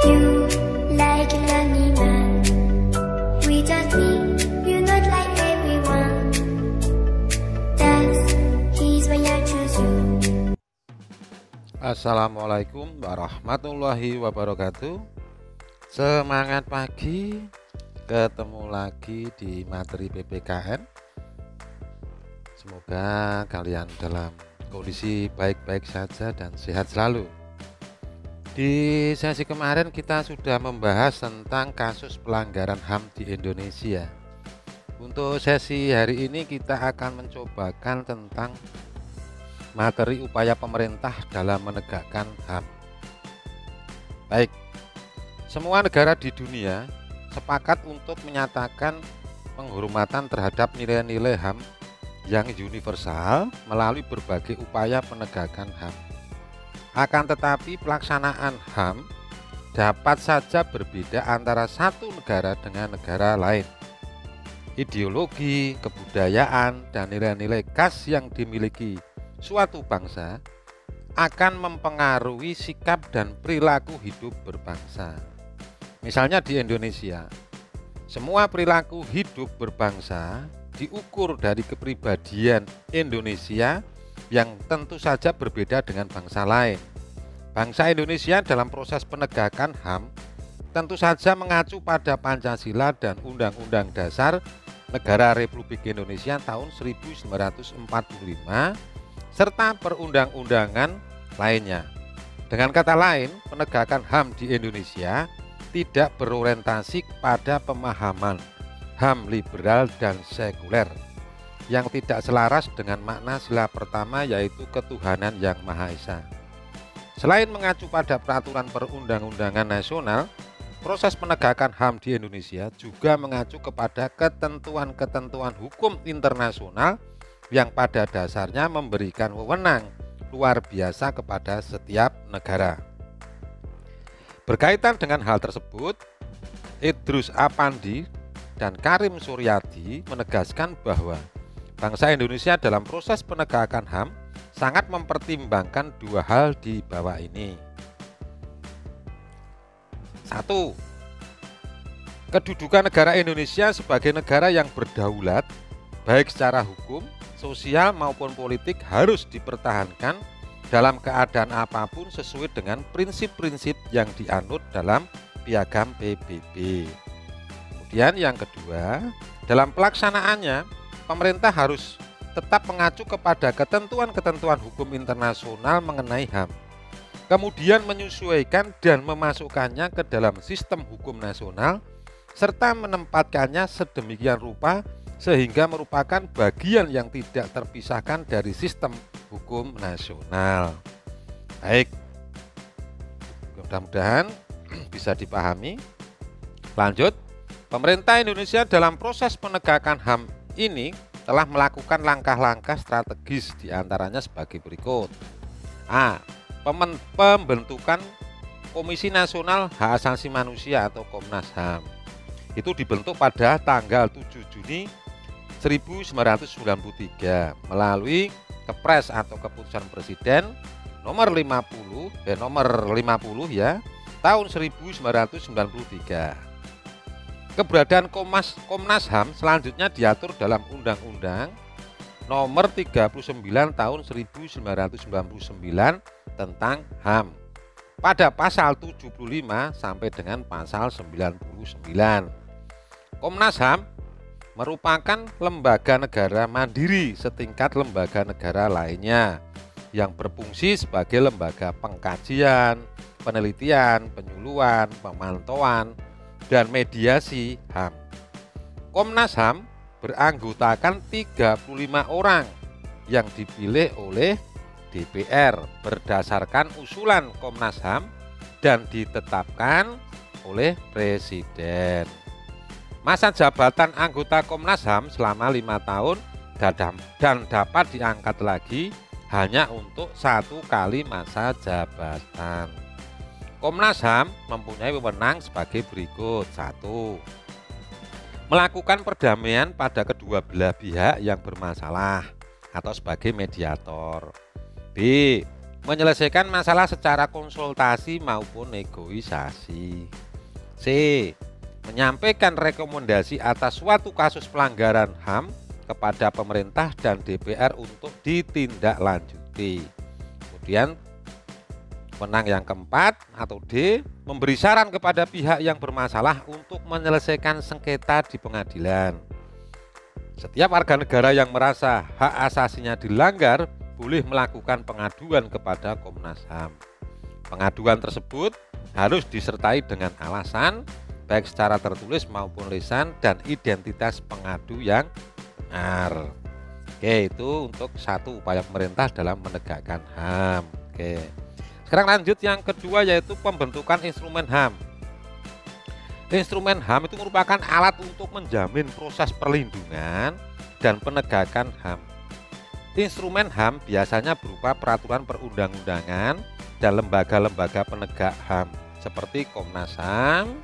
You like a lonely man. Without me, you're not like everyone. That's he's why I choose you. Assalamualaikum warahmatullahi wabarakatuh. Semangat pagi, ketemu lagi di materi PPKN. Semoga kalian dalam kondisi baik-baik saja dan sehat selalu. Di sesi kemarin kita sudah membahas tentang kasus pelanggaran HAM di Indonesia. Untuk sesi hari ini kita akan mencobakan tentang materi upaya pemerintah dalam menegakkan HAM. Baik, semua negara di dunia sepakat untuk menyatakan penghormatan terhadap nilai-nilai HAM yang universal melalui berbagai upaya penegakan HAM. Akan tetapi pelaksanaan HAM dapat saja berbeda antara satu negara dengan negara lain. Ideologi, kebudayaan, dan nilai-nilai khas yang dimiliki suatu bangsa akan mempengaruhi sikap dan perilaku hidup berbangsa. Misalnya di Indonesia, semua perilaku hidup berbangsa diukur dari kepribadian Indonesia yang tentu saja berbeda dengan bangsa lain. Bangsa Indonesia dalam proses penegakan HAM tentu saja mengacu pada Pancasila dan Undang-Undang Dasar Negara Republik Indonesia tahun 1945 serta perundang-undangan lainnya. Dengan kata lain, penegakan HAM di Indonesia tidak berorientasi pada pemahaman HAM liberal dan sekuler yang tidak selaras dengan makna sila pertama, yaitu ketuhanan yang Maha Esa. Selain mengacu pada peraturan perundang-undangan nasional, proses penegakan HAM di Indonesia juga mengacu kepada ketentuan-ketentuan hukum internasional yang pada dasarnya memberikan wewenang luar biasa kepada setiap negara. Berkaitan dengan hal tersebut, Idrus Apandi dan Karim Suryadi menegaskan bahwa bangsa Indonesia dalam proses penegakan HAM sangat mempertimbangkan dua hal di bawah ini. 1. Kedudukan negara Indonesia sebagai negara yang berdaulat, baik secara hukum, sosial maupun politik, harus dipertahankan dalam keadaan apapun sesuai dengan prinsip-prinsip yang dianut dalam Piagam PBB. Kemudian yang kedua, dalam pelaksanaannya, pemerintah harus tetap mengacu kepada ketentuan-ketentuan hukum internasional mengenai HAM, kemudian menyesuaikan dan memasukkannya ke dalam sistem hukum nasional, serta menempatkannya sedemikian rupa sehingga merupakan bagian yang tidak terpisahkan dari sistem hukum nasional. Baik, mudah-mudahan bisa dipahami. Lanjut, pemerintah Indonesia dalam proses penegakan HAM ini telah melakukan langkah-langkah strategis, diantaranya sebagai berikut. A. Pembentukan Komisi Nasional Hak Asasi Manusia atau Komnas HAM. Itu dibentuk pada tanggal 7 Juni 1993 melalui Kepres atau Keputusan Presiden nomor 50 ya tahun 1993. Keberadaan Komnas HAM selanjutnya diatur dalam Undang-Undang nomor 39 tahun 1999 tentang HAM pada pasal 75 sampai dengan pasal 99. Komnas HAM merupakan lembaga negara mandiri setingkat lembaga negara lainnya yang berfungsi sebagai lembaga pengkajian, penelitian, penyuluhan, pemantauan, dan mediasi HAM. Komnas HAM beranggotakan 35 orang yang dipilih oleh DPR berdasarkan usulan Komnas HAM dan ditetapkan oleh Presiden. Masa jabatan anggota Komnas HAM selama 5 tahun dan dapat diangkat lagi hanya untuk 1 kali masa jabatan. Komnas HAM mempunyai wewenang sebagai berikut. 1. Melakukan perdamaian pada kedua belah pihak yang bermasalah atau sebagai mediator. B. menyelesaikan masalah secara konsultasi maupun negosiasi. C. Menyampaikan rekomendasi atas suatu kasus pelanggaran HAM kepada pemerintah dan DPR untuk ditindaklanjuti. Kemudian menang yang keempat atau D. Memberi saran kepada pihak yang bermasalah untuk menyelesaikan sengketa di pengadilan. Setiap warga negara yang merasa hak asasinya dilanggar boleh melakukan pengaduan kepada Komnas HAM. Pengaduan tersebut harus disertai dengan alasan, baik secara tertulis maupun lisan, dan identitas pengadu yang benar. Oke, itu untuk satu upaya pemerintah dalam menegakkan HAM. Oke. Sekarang lanjut yang kedua, yaitu pembentukan instrumen HAM. Instrumen HAM itu merupakan alat untuk menjamin proses perlindungan dan penegakan HAM. Instrumen HAM biasanya berupa peraturan perundang-undangan dan lembaga-lembaga penegak HAM seperti Komnas HAM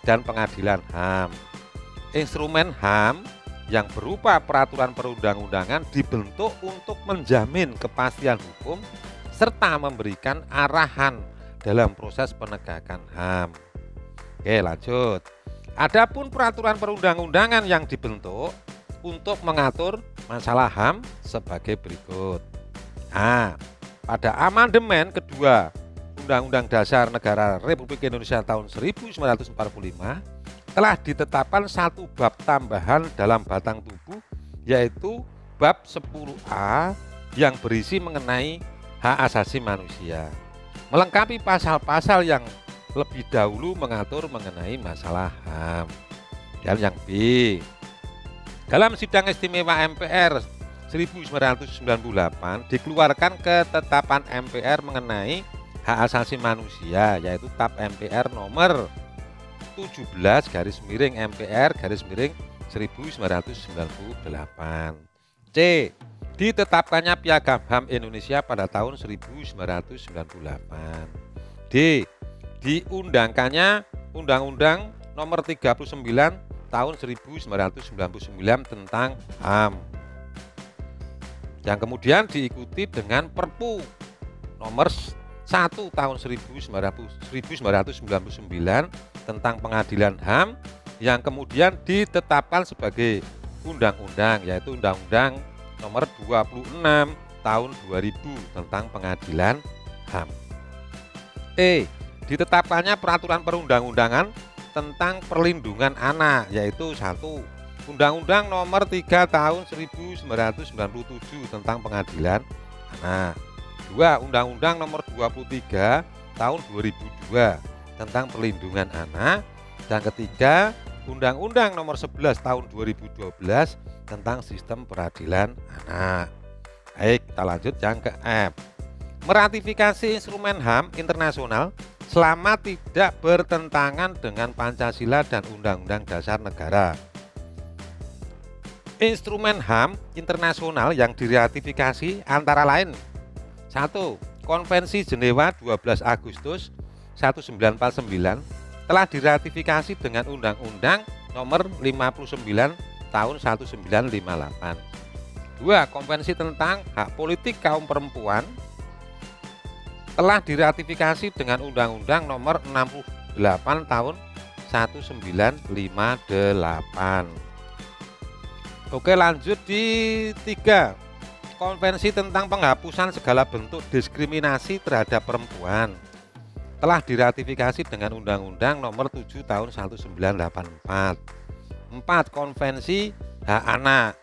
dan Pengadilan HAM. Instrumen HAM yang berupa peraturan perundang-undangan dibentuk untuk menjamin kepastian hukum serta memberikan arahan dalam proses penegakan HAM. Oke, lanjut. Adapun peraturan perundang-undangan yang dibentuk untuk mengatur masalah HAM sebagai berikut. A. Pada amandemen kedua Undang-Undang Dasar Negara Republik Indonesia tahun 1945 telah ditetapkan satu bab tambahan dalam batang tubuh, yaitu bab 10A yang berisi mengenai hak asasi manusia, melengkapi pasal-pasal yang lebih dahulu mengatur mengenai masalah HAM. Dan yang B, dalam sidang istimewa MPR 1998 dikeluarkan ketetapan MPR mengenai hak asasi manusia, yaitu TAP MPR nomor 17/MPR/1998. C. Ditetapkannya Piagam HAM Indonesia pada tahun 1998. D. Diundangkannya Undang-Undang nomor 39 tahun 1999 tentang HAM, yang kemudian diikuti dengan Perpu nomor 1 tahun 1999 tentang Pengadilan HAM, yang kemudian ditetapkan sebagai undang-undang, yaitu Undang-Undang nomor 26 tahun 2000 tentang Pengadilan HAM. E. Ditetapkannya peraturan perundang-undangan tentang perlindungan anak, yaitu 1. Undang-Undang nomor 3 tahun 1997 tentang Pengadilan Anak. 2. Undang-Undang nomor 23 tahun 2002 tentang perlindungan anak. Dan ketiga, Undang-Undang nomor 11 tahun 2012 tentang sistem peradilan anak. Baik, kita lanjut yang ke F. Meratifikasi instrumen HAM internasional selama tidak bertentangan dengan Pancasila dan Undang-Undang Dasar Negara. Instrumen HAM internasional yang diratifikasi antara lain: 1. Konvensi Jenewa 12 Agustus 1949 telah diratifikasi dengan Undang-Undang nomor 59 tahun 1958. 2. Konvensi tentang hak politik kaum perempuan telah diratifikasi dengan Undang-Undang nomor 68 tahun 1958. Oke, lanjut di 3. Konvensi tentang penghapusan segala bentuk diskriminasi terhadap perempuan telah diratifikasi dengan Undang-Undang nomor 7 tahun 1984. 4. Konvensi hak anak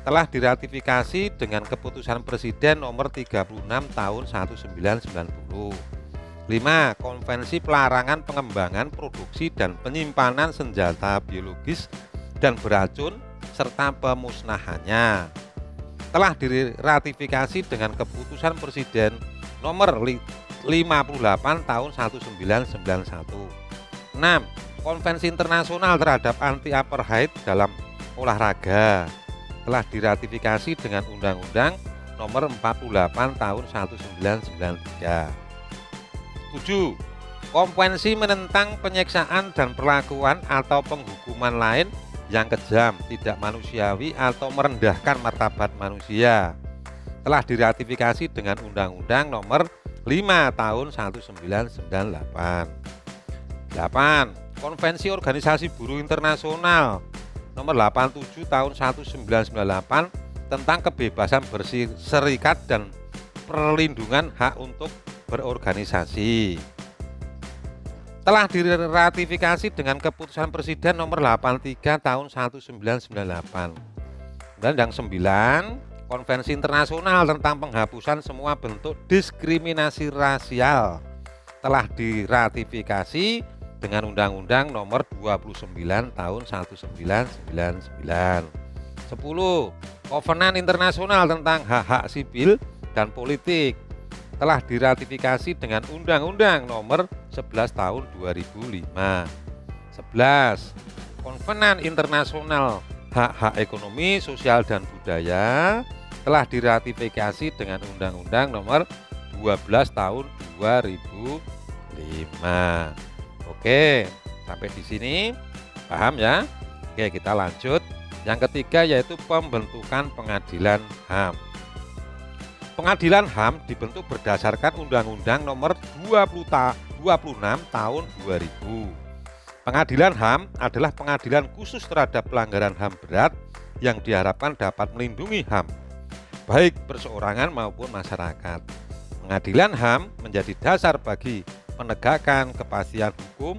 telah diratifikasi dengan keputusan Presiden nomor 36 tahun 1990. 5. Konvensi pelarangan pengembangan, produksi, dan penyimpanan senjata biologis dan beracun serta pemusnahannya telah diratifikasi dengan keputusan Presiden nomor 58 tahun 1991. 6. Konvensi internasional terhadap anti-apartheid dalam olahraga telah diratifikasi dengan Undang-Undang nomor 48 tahun 1993. 7. Konvensi menentang penyiksaan dan perlakuan atau penghukuman lain yang kejam, tidak manusiawi atau merendahkan martabat manusia telah diratifikasi dengan Undang-Undang Nomor 5 Tahun 1998. 8. Konvensi Organisasi Buruh Internasional Nomor 87 Tahun 1998 tentang kebebasan berserikat dan perlindungan hak untuk berorganisasi. Telah diratifikasi dengan keputusan Presiden Nomor 83 Tahun 1998. Dan yang 9, Konvensi Internasional tentang penghapusan semua bentuk diskriminasi rasial telah diratifikasi dengan Undang-Undang Nomor 29 Tahun 1999. 10. Kovenan Internasional tentang hak-hak sipil dan politik telah diratifikasi dengan Undang-Undang Nomor 11 Tahun 2005. 11. Kovenan Internasional Hak-hak Ekonomi, Sosial dan Budaya telah diratifikasi dengan Undang-Undang Nomor 12 Tahun 2005. Oke, sampai di sini paham ya? Oke, kita lanjut. Yang ketiga yaitu pembentukan pengadilan HAM. Pengadilan HAM dibentuk berdasarkan Undang-Undang Nomor 26 Tahun 2000. Pengadilan HAM adalah pengadilan khusus terhadap pelanggaran HAM berat yang diharapkan dapat melindungi HAM, baik perseorangan maupun masyarakat. Pengadilan HAM menjadi dasar bagi penegakan kepastian hukum,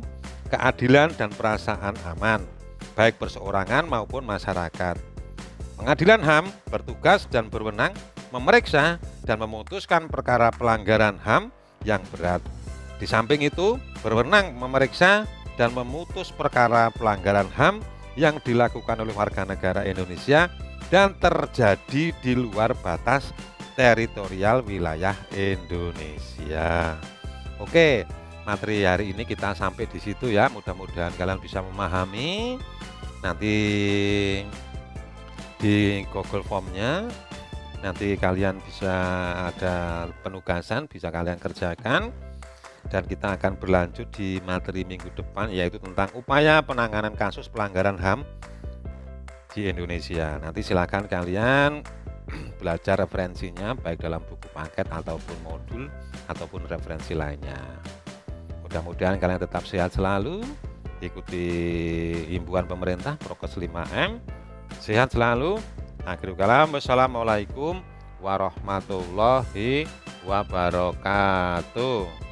keadilan dan perasaan aman, baik perseorangan maupun masyarakat. Pengadilan HAM bertugas dan berwenang memeriksa dan memutuskan perkara pelanggaran HAM yang berat. Di samping itu, berwenang memeriksa dan memutus perkara pelanggaran HAM yang dilakukan oleh warga negara Indonesia dan terjadi di luar batas teritorial wilayah Indonesia. Oke, materi hari ini kita sampai di situ ya. Mudah-mudahan kalian bisa memahami. Nanti di Google Form-nya nanti kalian bisa ada penugasan, bisa kalian kerjakan, dan kita akan berlanjut di materi minggu depan yaitu tentang upaya penanganan kasus pelanggaran HAM di Indonesia. Nanti silakan kalian belajar referensinya baik dalam buku paket ataupun modul ataupun referensi lainnya. Mudah-mudahan kalian tetap sehat selalu, ikuti himbauan pemerintah Prokes 5M, sehat selalu. Akhirul kalam, wassalamualaikum warahmatullahi wabarakatuh.